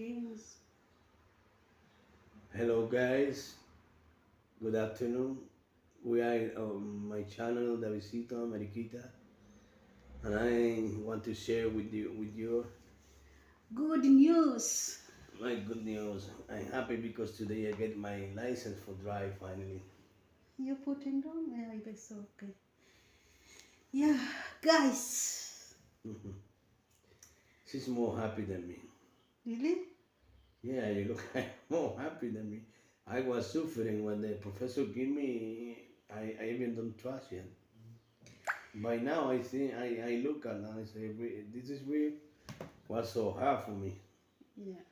Greetings. Hello guys, good afternoon. We are on my channel Davidcito Mariquita, and I want to share with you Good news. my good news. I'm happy because today I get my license for drive finally. You putting down? Yeah, it's okay. Yeah, guys. Mhm. She's more happy than me. Really? Yeah, you look more happy than me. I was suffering when the professor gave me. I even don't trust yet. By now I think I look at and I say this is weird. Was so hard for me. Yeah.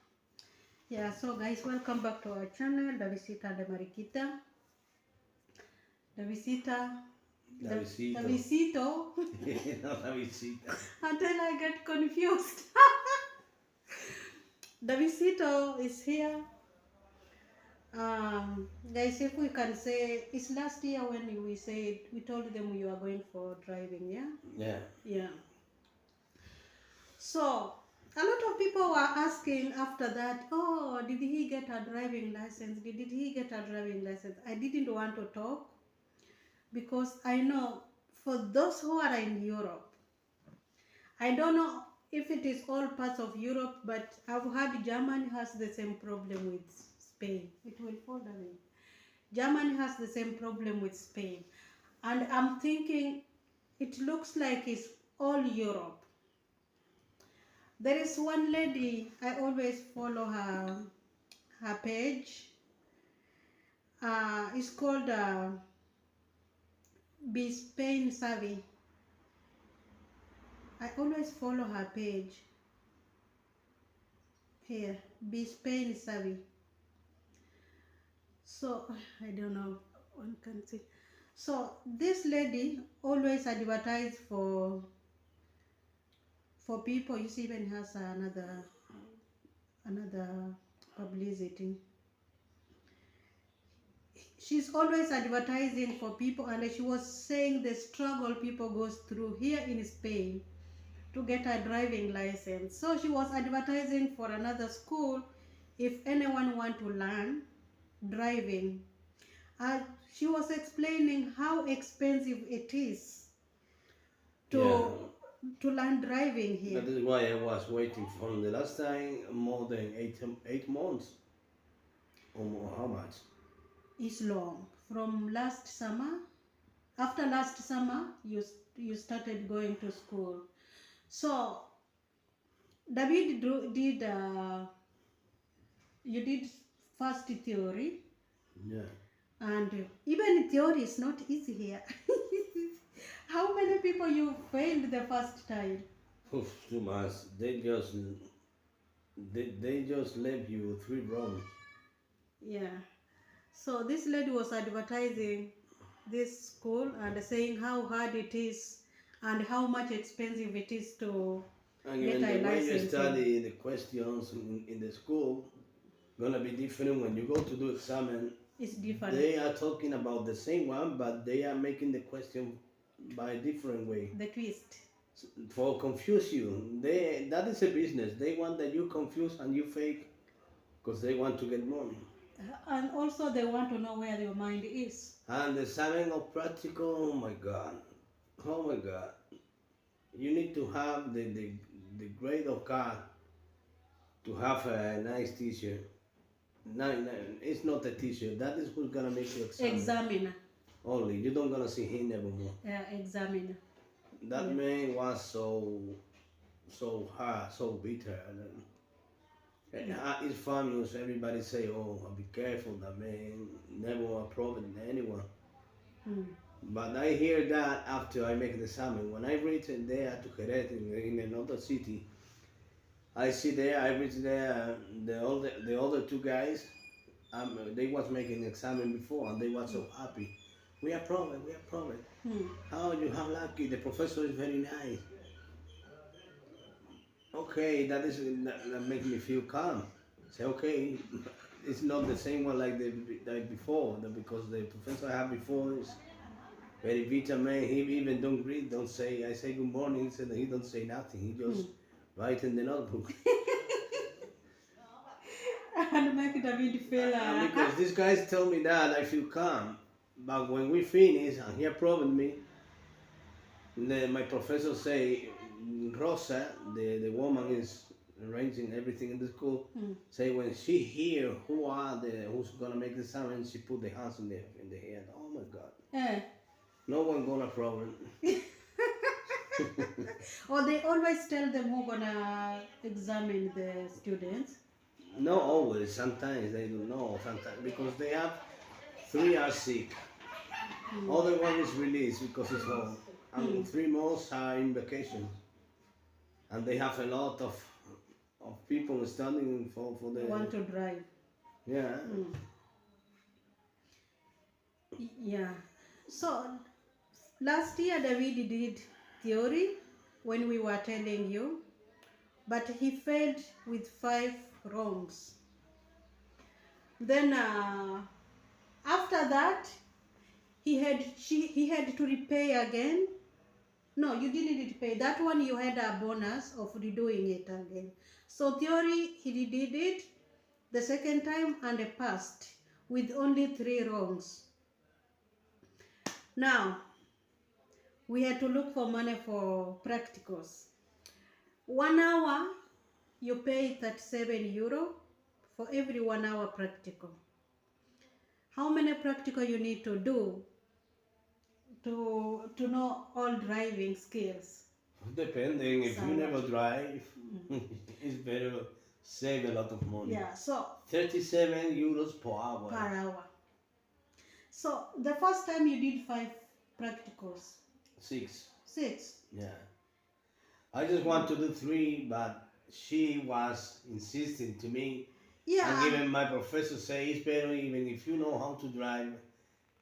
Yeah, so guys, welcome back to our channel, La Visita de Mariquita. La Visita. La Davidcito. Visito. No, Davidcita. Until I get confused. The Visito is here. Guys, if we can say, it's last year when we told them you are going for driving, yeah? Yeah. Yeah. So, a lot of people were asking after that, oh, did he get a driving license? Did he get a driving license? I didn't want to talk because I know for those who are in Europe, I don't know if it is all parts of Europe, but I've heard Germany has the same problem with Spain. It will fall away. Germany has the same problem with Spain. And I'm thinking it looks like it's all Europe. There is one lady, I always follow her page. It's called Be Spain Savvy. I always follow her page. Here, Be Spain Savvy. So, I don't know, one can see. So, this lady always advertise for people. You see, even has another publicity. She's always advertising for people, and she was saying the struggle people goes through here in Spain to get a driving license. So she was advertising for another school if anyone want to learn driving. She was explaining how expensive it is Yeah. to to learn driving here. That is why I was waiting from the last time more than 8 months. Or more, how much? It's long. From last summer, after last summer, you started going to school. So David did you did first theory, Yeah. and even theory is not easy here. How many people you failed the first time? Oof, too much. They just left you three wrong. Yeah. So this lady was advertising this school and saying how hard it is and how much expensive it is to And get even the a way you license here. study the questions in the school gonna be different when you go to do exam. It's different. They are talking about the same one, but they are making the question by a different way The twist. for confuse you. That is a business. They want that you confuse and you fake because they want to get money. And also they want to know where your mind is. And the exam of practical, oh my God, you need to have the grade of God to have a nice teacher. No, no, it's not a teacher. That is who's gonna make you examine. Examiner. Only you don't gonna see him nevermore. Examiner. That Yeah. man was so hard, so bitter. And it's famous. Everybody say, "Oh, be careful. That man never approved anyone." Mm. But I hear that after I make the exam. When I reach there to Jerez in another city, I see there. I reach there. The other two guys, they was making exam before, and they was so happy. We approved. We approved. Mm. How you have lucky? The professor is very nice. Okay, that makes me feel calm. Say okay, it's not the same one like before because the professor I had before is very vitamin. He even don't read, don't say. I say good morning. He said he don't say nothing. He just Mm. write in the notebook. David fell. Because these guys tell me that I feel calm, but when we finish and he approved me, my professor say Rosa, the woman is arranging everything in the school. Hmm. Say when she hear who's gonna make the exam, she put the hands in the head. Oh my God, Eh. no one gonna problem. Or they always tell them who gonna examine the students. No, always. Sometimes they don't know. Sometimes because they have three are sick. Other one is released because it's home, and 3 months are in vacation, and they have a lot of people studying for the Want to drive. yeah. Yeah. So last year David did theory when we were telling you, but he failed with 5 wrongs. Then after that he had to repay again. No, you didn't repay. That one you had a bonus of redoing it again. So theory, he did it the second time and passed with only 3 wrongs. Now, we had to look for money for practicals. 1 hour, you pay 37 euro for every 1 hour practical. How many practical you need to do to know all driving skills? Depending, if you Somewhat. never drive, it's better save a lot of money. Yeah, so 37 euros per hour. per hour. So the first time you did 5 practicals, 6. 6. Yeah. I just want to do 3, but she was insisting to me. Yeah. And even my professor say it's better even if you know how to drive,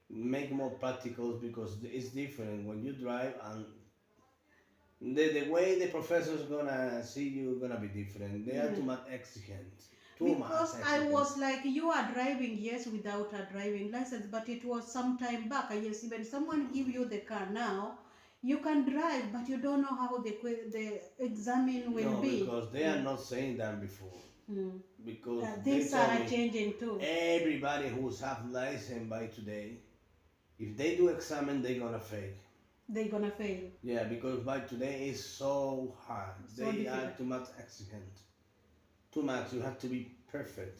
make more practicals because it's different when you drive and the way the professor's gonna see you gonna be different. They are too much exigent. Because I was like, you are driving, yes, without a driving license, but it was some time back. Yes, when someone give you the car now, you can drive, but you don't know how the examine will No, be. because they are not saying that before. Because Things they tell are me changing too. everybody who's have license by today, if they do examine, they're gonna fail. They're gonna fail. Yeah, because by today is so hard. So they difficult. are too much exigent. Too much. You have to be perfect.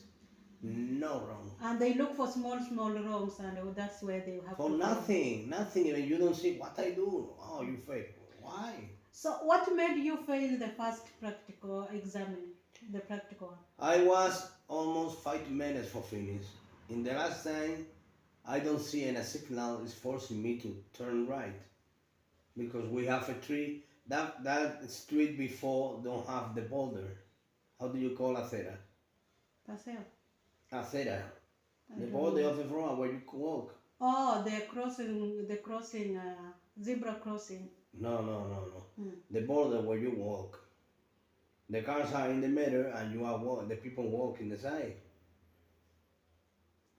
No wrong. And they look for small wrongs, and that's where they have For to nothing. Nothing. Even you don't see what I do. Oh, you fail. Why? So what made you fail the first practical exam, the practical one? I was almost 5 minutes for finish. In the last time, I don't see any signal is forcing me to turn right. Because we have a tree. That street before don't have the boulder. How do you call acera? Paseo. Acera. I The don't boulder know. of the road where you can walk. Oh, the crossing, zebra crossing. No. The border where you walk. The cars are in the middle and you are the people walk in the side.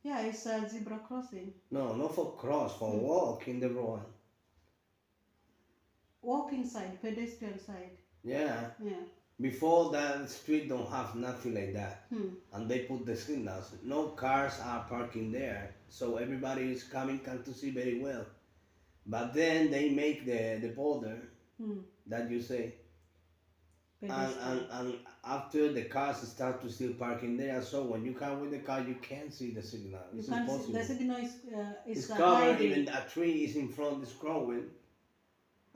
Yeah, it's a zebra crossing. No, not for cross, for walk in the road. Walking side, pedestrian side. Yeah. Yeah. Before that street don't have nothing like that. And they put the signals. No cars are parking there. So everybody is coming can to see very well. But then they make the border that you say. And after the cars start to still parking there, so when you come with the car, you can't see the signal. You It's can't see, impossible. the signal is It's covered, hiding. even a tree is in front, is growing.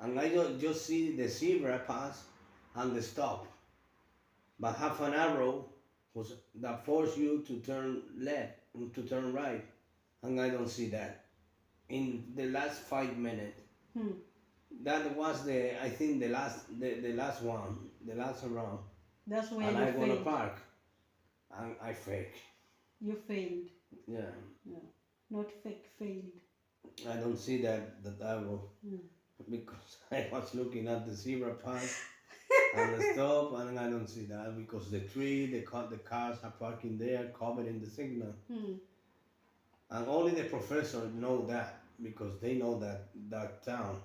And I just see the zebra pass and the stop. But half an arrow that force you to turn left, to turn right. And I don't see that. In the last 5 minutes. That was I think the last one, the last round. That's where And you I want to failed. park. And I fake. You failed. Yeah. No, not fake, failed. I don't see that arrow. Because I was looking at the zebra pass and the stop, and I don't see that because the tree, the cars are parking there, covering the signal. And only the professor know that because they know that town.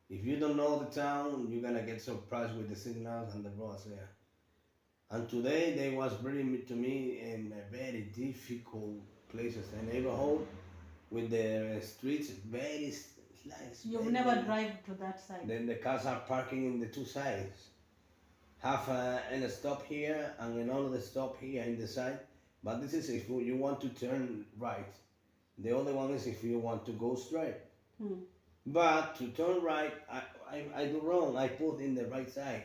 If you don't know the town, you're gonna get surprised with the signals and the roads there. And today they was bringing me to me in a very difficult places, a neighborhood with the streets very nice. You've never drive to that side. Then the cars are parking in the two sides. Have a stop here and another stop here in the side. But this is if you want to turn right. The other one is if you want to go straight. Hmm. But to turn right, I do wrong. I put in the right side.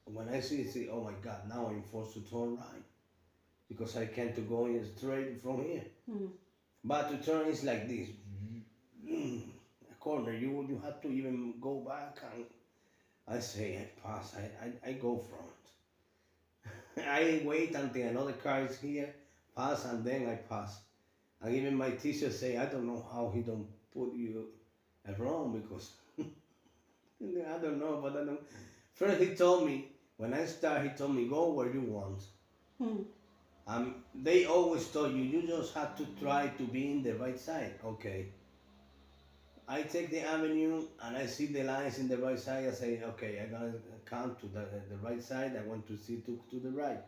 When I see, oh my God, now I'm forced to turn right because I can't to go in straight from here. Hmm. But to turn is like this. A corner, you have to even go back and I say I pass, I go front. I wait until another car is here, pass and then I pass. And even my teacher say, I don't know how he don't put you wrong because I don't know, but I don't. First he told me, when I start, he told me, go where you want. They always told you, you just have to try to be in the right side. Okay. I take the avenue and I see the lines in the right side. I say, okay, I'm gonna come to the right side. I want to see to the right.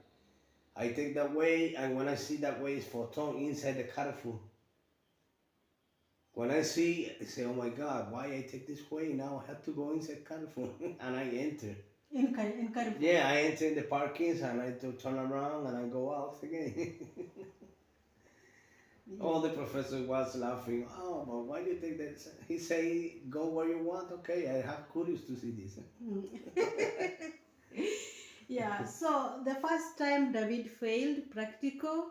I take that way, and when I see that way is for turn inside the Carrefour. When I see, I say, oh my God, why I take this way? Now I have to go inside Carrefour, and I enter. In Carrefour. Yeah, I enter in the parkings, and I turn around, and I go out again. All the professor was laughing. Oh, but why do you think that? He say, go where you want. Okay, I have curious to see this. Yeah, so the first time David failed practical,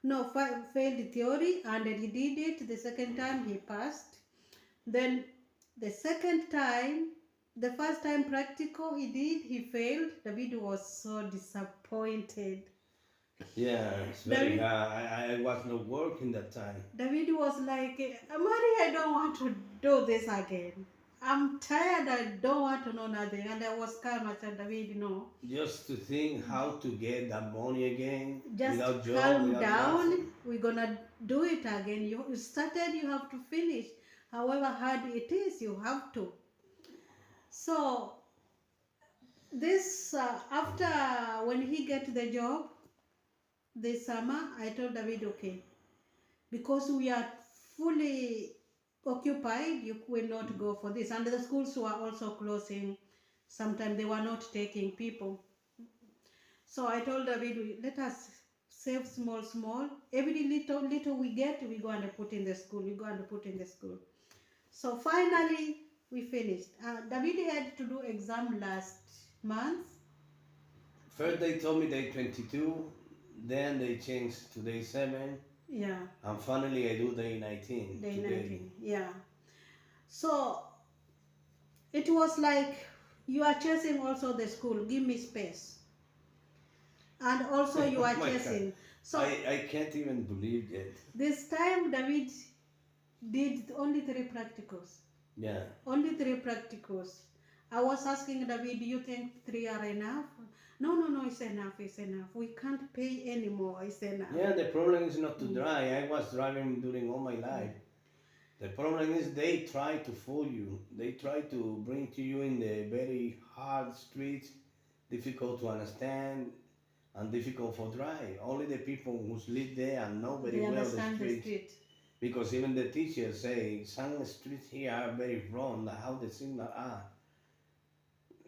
no, failed theory, and he did it. The second time he passed. Then the second time, the first time practical he failed. David was so disappointed. Yeah, it's very hard. I was not working that time. David was like, Mary, I don't want to do this again. I'm tired, I don't want to know nothing. And I was calm. I said, David, no. Just to think how to get that money again. Just without job, calm without down. nothing. We're going to do it again. You started, you have to finish. However hard it is, you have to. So, this, after when he get the job, this summer, I told David, okay, because we are fully occupied, you will not go for this. And the schools were also closing. Sometimes they were not taking people. So I told David, let us save small. Every little we get, we go and put in the school. We go and put in the school. So finally, we finished. David had to do exam last month. First they told me day 22, then they changed to day 7. Yeah. And finally I do day 19. Day today. 19, yeah. So it was like you are chasing also the school, give me space. And also you are Oh my chasing. God. So I can't even believe it. this time David did only 3 practicals. Yeah. Only 3 practicals. I was asking David, do you think 3 are enough? No, it's enough. We can't pay anymore, it's enough. Yeah, the problem is not to drive. I was driving during all my life. The problem is they try to fool you. They try to bring to you in the very hard streets, difficult to understand and difficult for drive. Only the people who live there and know very well understand the the street. street. Because even the teachers say some streets here are very wrong, how the signal are.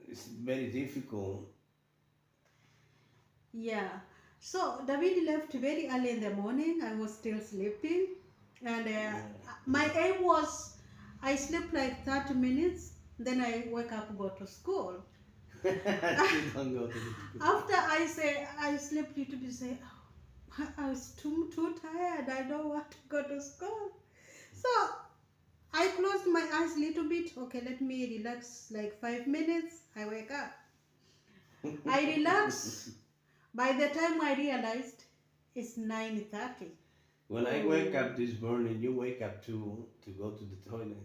It's very difficult. Yeah. So David left very early in the morning. I was still sleeping. And my aim was, I sleep like 30 minutes, then I wake up, go to school. You don't go to the school. After I say, I slept little bit, say, oh, I was too tired, I don't want to go to school. So I closed my eyes a little bit. Okay, let me relax like 5 minutes. I wake up. I relax. By the time I realized, it's 9:30. When I wake up this morning, you wake up to go to the toilet.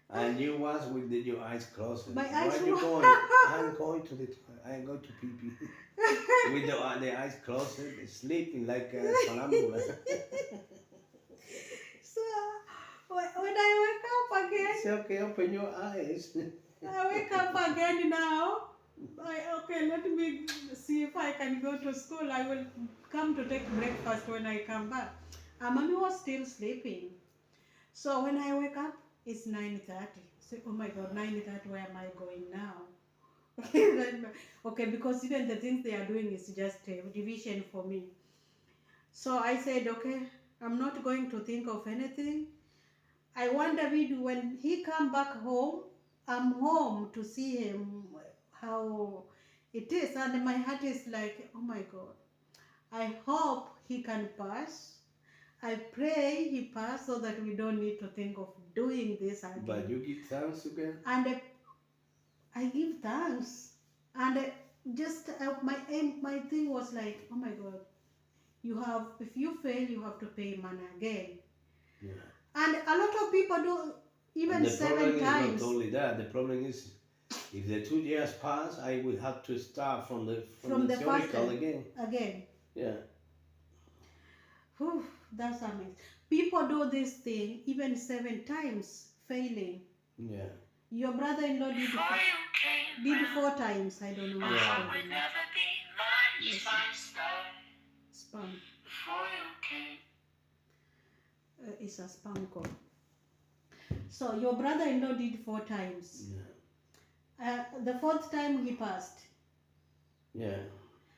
And you was with your eyes closed. My Where eyes are you were- going? I'm going to the toilet. I'm going to pee pee. With the eyes closed, sleeping like a sonambula. So when I wake up again, It's okay, open your eyes. I wake up again now. Okay, let me see if I can go to school. I will come to take breakfast when I come back. Mommy was still sleeping. So when I wake up, it's 9:30. So, oh my God, 9:30, where am I going now? Okay, because even the things they are doing is just a division for me. So I said, okay, I'm not going to think of anything. I want David when he come back home, I'm home to see him how it is, and my heart is like, oh my God, I hope he can pass. I pray he pass so that we don't need to think of doing this again. But you give thanks again? And I give thanks, and just my thing was like, oh my God, you have, if you fail, you have to pay money again. Yeah. And a lot of people do even And the 7 problem times. is not only that. The problem is, if the 2 years pass, I will have to start from the theoretical first again. Again. Yeah. Whew, that's amazing. People do this thing even 7 times, failing. Yeah. Your brother-in-law did 4 times. I don't know. Yeah. Spam. It's a spam call. So your brother-in-law did 4 times. Yeah. The 4th time he passed. Yeah.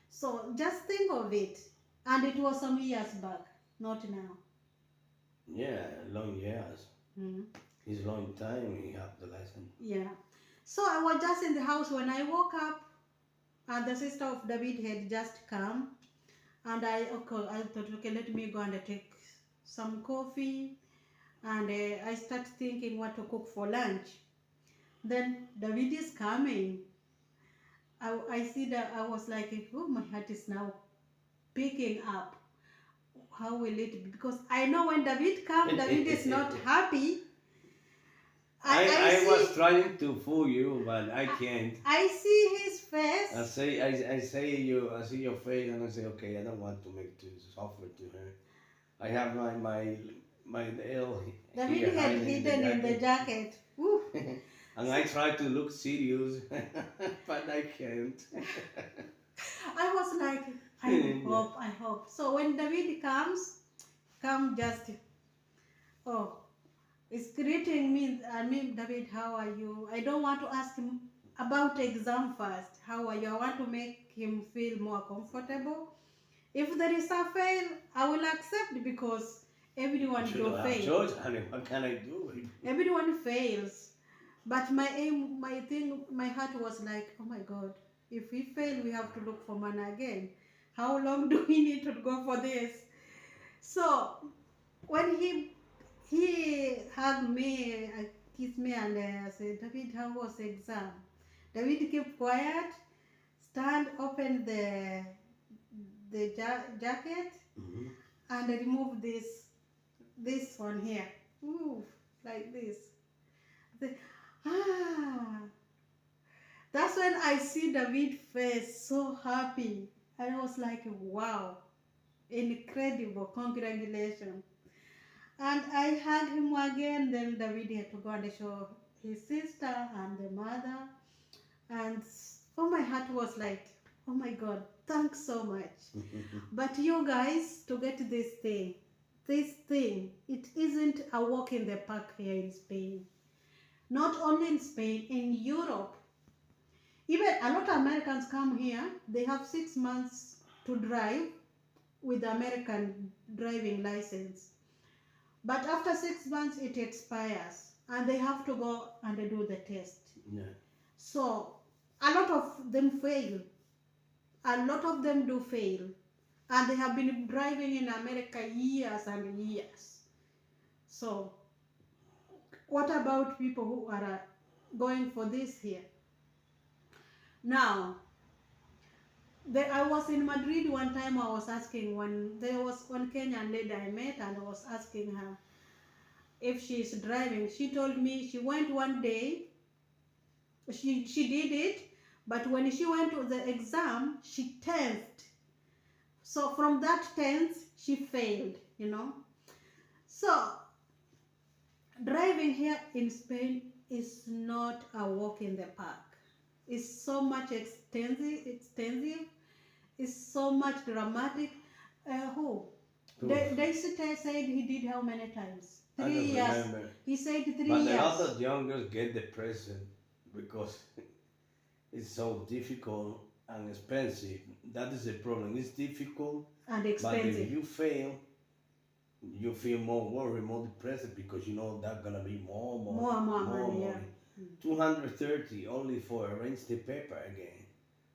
So just think of it. And it was some years back, not now. Yeah, long years. Mm-hmm. It's a long time he have the license. Yeah. So I was just in the house when I woke up, and the sister of David had just come, and I thought, okay, let me go and take some coffee, and I start thinking what to cook for lunch. Then David is coming. I see that, I was like, oh, my heart is now picking up. How will it be? Because I know when David comes, David is not happy. I was trying to fool you, but I can't. I see his face. I see your face, and I say, okay, I don't want to make this offer to her. I have my nail. David had hidden in the jacket. And I try to look serious, but I can't. I was like, I hope. So when David comes just, oh, is greeting me. I mean, David, how are you? I don't want to ask him about exam first. How are you? I want to make him feel more comfortable. If there is a fail, I will accept, because everyone will fail. George, honey, what can I do? Everyone fails. But my aim, my heart was like, oh my God, if we fail, we have to look for money again. How long do we need to go for this? So when he hugged me, kissed me, and I said, David, how was the exam? David kept quiet, open the jacket, and remove this one here. Ooh, like this. That's when I see David's face so happy. I was like, wow, incredible, congratulations. And I hugged him again. Then David had to go and show his sister and the mother. And oh, my heart was like, oh my God, thanks so much. But you guys, to get this thing, it isn't a walk in the park here in Spain. Not only in Spain, in Europe. Even a lot of Americans come here, they have 6 months to drive with the American driving license. But after 6 months, it expires, and they have to go and do the test. Yeah. So a lot of them fail. A lot of them do fail. And they have been driving in America years and years. So what about people who are going for this here? Now, I was in Madrid one time. I was asking, there was one Kenyan lady I met, and I was asking her if she is driving. She told me she went one day, she did it, but when she went to the exam, she tensed. So from that tense, she failed, So driving here in Spain is not a walk in the park. It's so much extensive. It's so much dramatic. Who? Daisy said he did how many times? I 3 don't years. remember. He said 3 But a years. lot of young girls get depressed because it's so difficult and expensive. That is the problem. It's difficult, And but expensive. if you fail, you feel more worried, more depressed because you know that's gonna be more money, More money, yeah. 230 only for arrange the paper again.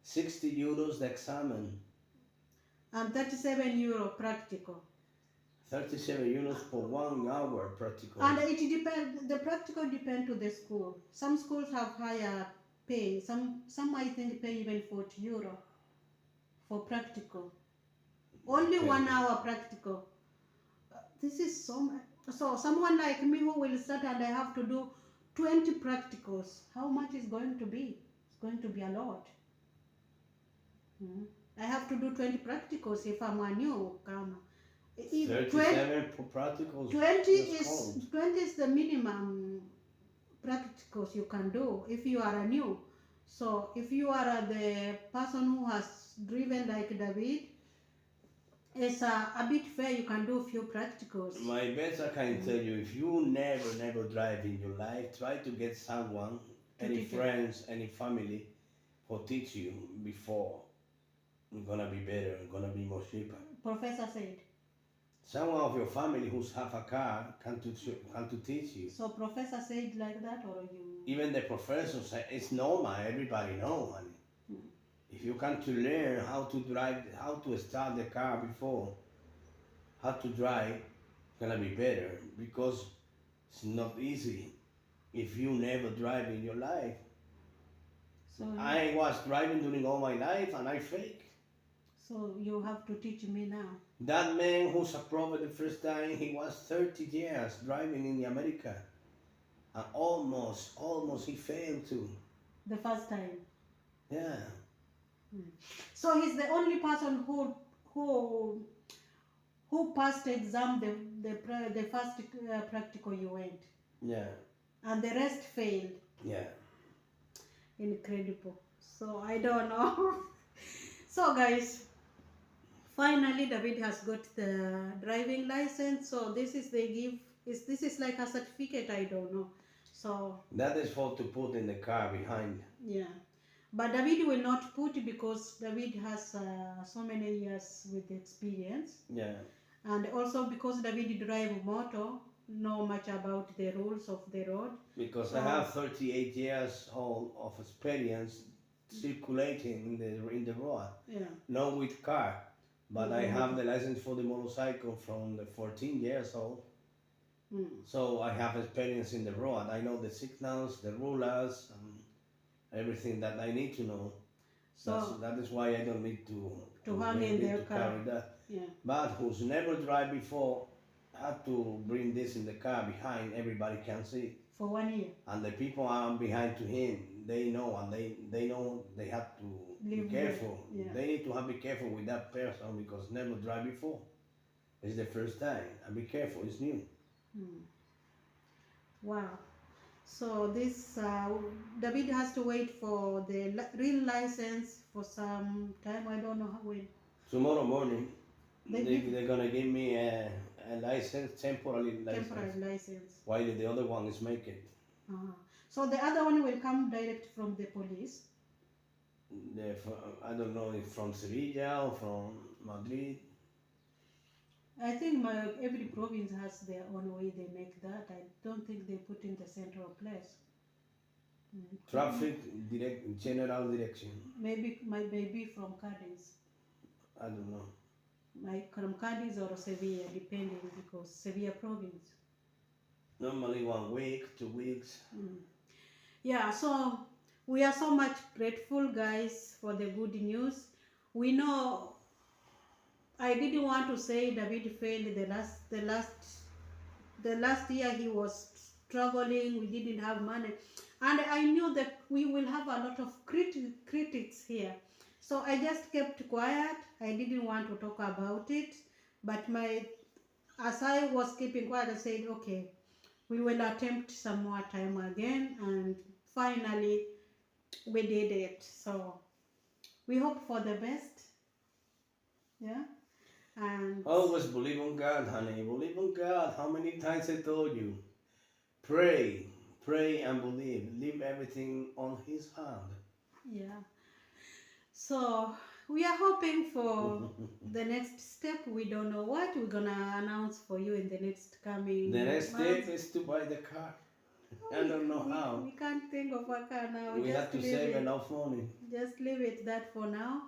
60 euros the exam. And 37 euro practical. 37 euros for 1 hour practical. And it depends. The practical depend to the school. Some schools have higher pay. Some I think pay even 40 euro for practical. Only Okay. 1 hour practical. This is so much. So someone like me who will start and I have to do 20 practicals. How much is going to be? It's going to be a lot. I have to do 20 practicals if I'm a newcomer. 37 for practicals. 20 that's is cold. 20 is the minimum practicals you can do if you are a new. So if you are the person who has driven like David, it's a bit fair. You can do a few practicals. My best I can tell you, if you never drive in your life, try to get someone, To any teach you. friends, any family, who teach you before. It's gonna be better, it's gonna be more cheaper. Professor said. Someone of your family who's have a car can to teach you. So professor said like that, or you? Even the professors say it's normal, everybody know, honey. If you come to learn how to drive, how to start the car before, how to drive, it's gonna be better because it's not easy if you never drive in your life. So I was driving during all my life and I fake. so you have to teach me now. That man who's approved the first time, he was 30 years driving in America. And almost he failed too. The first time. Yeah. So he's the only person who passed the exam the first practical you went, Yeah. and the rest failed. Yeah. Incredible. So I don't know. So guys, finally David has got the driving license. So this is they give. This is like a certificate. I don't know. So That is for to put in the car behind. yeah, but David will not put because David has so many years with experience, Yeah. and also because David drive motor, know much about the rules of the road. Because I have 38 years old of experience circulating in the road. Yeah. Not with car, but I have the license for the motorcycle from the 14 years old. So I have experience in the road. I know the signals, the rulers, and everything that I need to know. So That is why I don't need to hang in their car. carry that. Yeah. But who's never drive before had to bring this in the car behind. Everybody can see. For 1 year. And the people are behind to him. They know, and they know they have to Live be careful. with- yeah. They need to be careful with that person because never drive before. It's the first time. And be careful. It's new. Wow. So this David has to wait for the real license for some time. I don't know how when. Tomorrow morning, They they're gonna give me a license, temporary license, Temporary license. while the other one is making. So the other one will come direct from the police. I don't know if from Sevilla or from Madrid. I think every province has their own way they make that. I don't think they put in the central place. Traffic general direction. Maybe from Cadiz. I don't know. Like from Cadiz or Sevilla, depending, because Sevilla province. Normally 1 week, 2 weeks. Yeah, so we are so much grateful, guys, for the good news. We know I didn't want to say David failed the last year. He was struggling. We didn't have money, and I knew that we will have a lot of critics here. So I just kept quiet. I didn't want to talk about it, but as I was keeping quiet, I said, okay, we will attempt some more time again, and finally we did it. So we hope for the best. Yeah. And Always believe on God, honey. Believe on God. How many times I told you? Pray, pray and believe. Leave everything on His hand. yeah. So we are hoping for the next step. We don't know what we're gonna announce for you in the next coming The next months. step is to buy the car. I don't know how. We can't think of a car now. We have to leave save it. enough money. Just leave it that for now.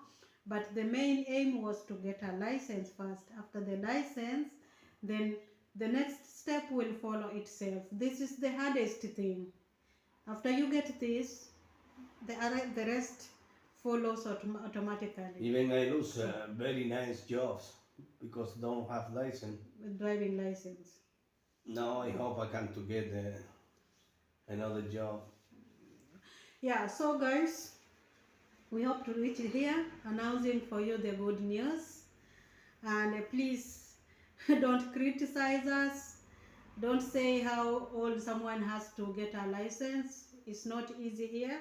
But the main aim was to get a license first. After the license, then the next step will follow itself. This is the hardest thing. After you get this, the rest follows automatically Even I lose very nice jobs because don't have license. with driving license. Now I hope I can to get another job. Yeah, so guys, we hope to reach here announcing for you the good news. And please don't criticize us. Don't say how old someone has to get a license. It's not easy here.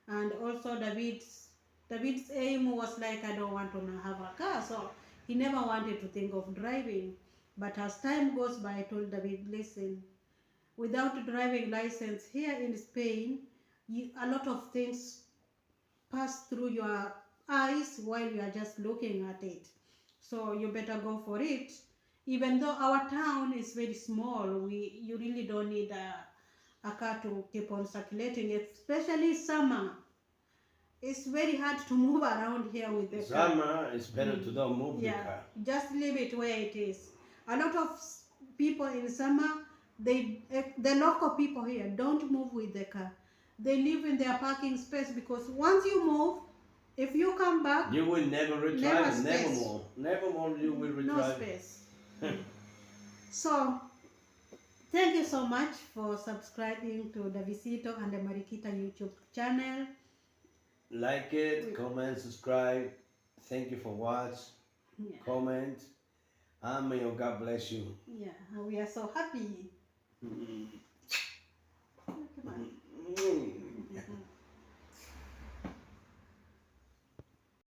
And also David's aim was like, I don't want to have a car, so he never wanted to think of driving. But as time goes by, I told David, listen, without driving license here in Spain, a lot of things pass through your eyes while you are just looking at it. So you better go for it. Even though our town is very small, you really don't need a car to keep on circulating, especially summer. It's very hard to move around here with the car. Summer it's better to don't move the car. Just leave it where it is. A lot of people in summer, the local people here don't move with the car. They live in their parking space because once you move, if you come back, you will never retrieve. Never more. Never more you will retrieve. No space. So, thank you so much for subscribing to the Visito and the Mariquita YouTube channel. Like it, comment, subscribe. Thank you for watch. Yeah. Comment. And may your God bless you. Yeah, we are so happy.